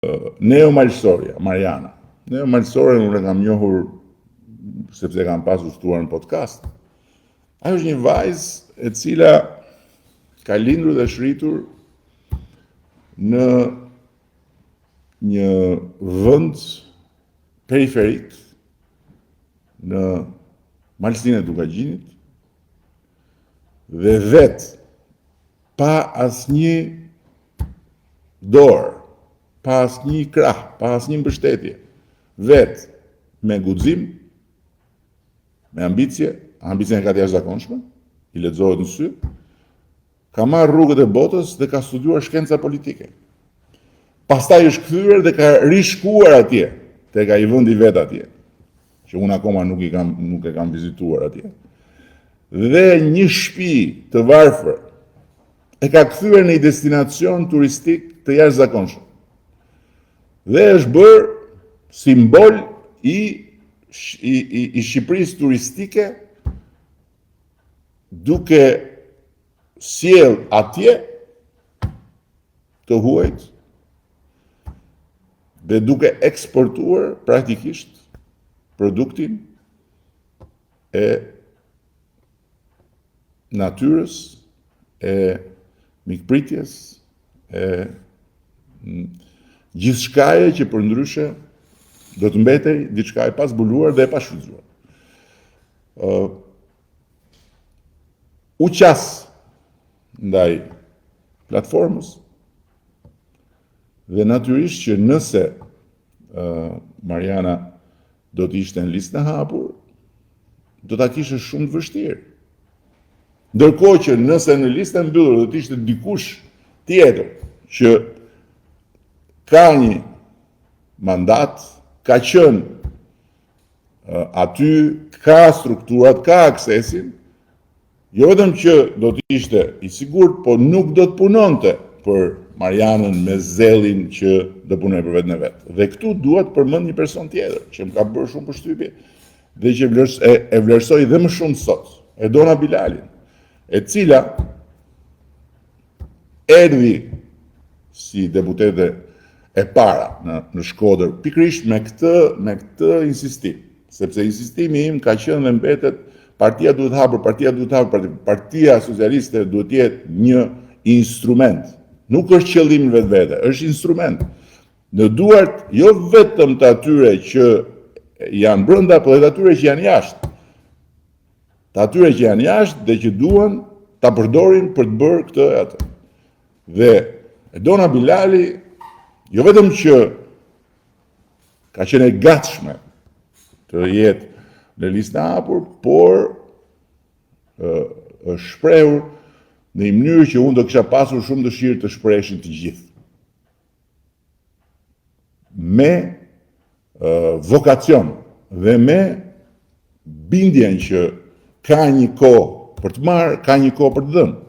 Neomalsoria, Mariana. Neomalsoria unë e kam njohur sepse kam pasur ftuar në podcast. Ajo është një vajzë e cila ka lindur dhe shritur në një vend periferik në malsinë e Dukagjinit dhe vetë pa asnjë dorë, pa asnjë krah, pa asnjë mbështetje, vetë me guxim, me ambicje e ka të jashtëzakonshme, i lexohet në sy, ka marrë rrugët e botës dhe ka studiuar shkenca politike. Pastaj është kthyer dhe ka rishkuar atje, tek ai vendi vet atje, që unë akoma nuk e kam vizituar atje. Dhe një shtëpi të varfër e ka kthyer në një destinacion turistik të jashtëzakonshëm. Dhe është bërë simbol i Shqipërisë turistike, duke sjell atje të huajt dhe duke eksportuar praktikisht produktin e natyrës, e mikpritjes, e gjithçkaje që përndryshe do të mbetej diçka e pasbuluar dhe e pashfrytzuar. U qas ndaj platformës dhe natyrisht që nëse Mariana do të ishte në listë në hapur, do ta kishte shumë të vështirë. Ndërkohë që nëse në listën e mbyllur do të ishte dikush tjetër që ka një mandat, ka qenë aty, ka strukturat, ka aksesin, jo vetëm që do të ishte i sigurt, po nuk do të punonte për Marianën me zellin që do punoj për vetën e vet. Dhe këtu duhet përmend një person tjetër që më ka bërë shumë përshtypje dhe që e vlerësoj dhe më shumë sot, Edona Bilalin, e cila erdhi si deputete e para në Shkodër, pikërisht me këtë insistim, sepse insistimi im ka qenë dhe mbetet partia duhet hapur, partia socialiste duhet të jetë një instrument. Nuk është qëllim vetvete, është instrument. Në duart jo vetëm të atyre që janë brenda, por edhe atyre që janë jashtë. Të atyre që janë jashtë dhe që duan ta përdorin për të bërë këtë e atë. Dhe Edona Bilali jo vetëm që ka qenë e gatshme të jetë në listë e hapur, por është shprehur në një mënyrë që unë do kisha pasur shumë dëshirë të shpreheshin të gjithë. Me vokacion dhe me bindjen që ka një kohë për të marrë, ka një kohë për të dhënë.